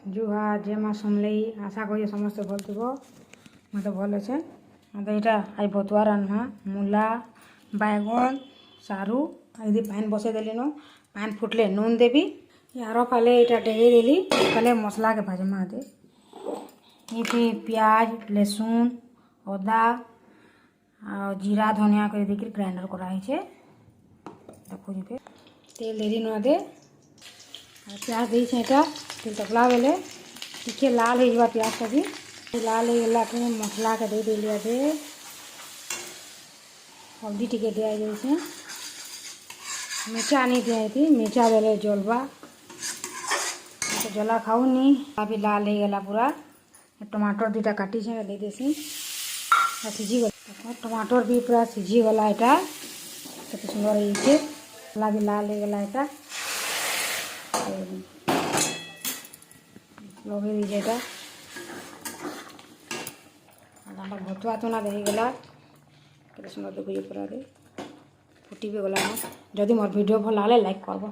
जुहा जेमा सुनले आशा करी समस्त भल थी मत भल अच्छे मत यहाँ आई भतुआ रान्हा मूला बैगन सारू ये पान बसई देलीन पान फुटले नून देवी यार पाले यहाँ डेगे देली पाले मसला के भाजमा दे ये प्याज लहसुन अदा आ जीरा धनिया कर देखिए ग्राइंडर कराई देखो तेल देरी नुआ दे प्याज दी यहाँ तेल तकला बेले टिके लाल हो प्याज का भी लाल होगा मसला के दे दिलिया दे हल्दी टिके दिया जाए मिर्चा नहीं दिया थी मिर्चा देले जलवा तो जला खाऊनी अभी लाल होगा पूरा टमाटर दुटा काटी दे देसी सीझी गला टमाटर भी पूरा सीझी गला यहाँ केते सुंदर ये मसला भी लाल होगा यहाँ लगे दीजिए भतुआ तुना देगला केते सुंदर देखिए पूरा फुटी भी गला जदि मोर वीडियो भल लगे लाइक करब।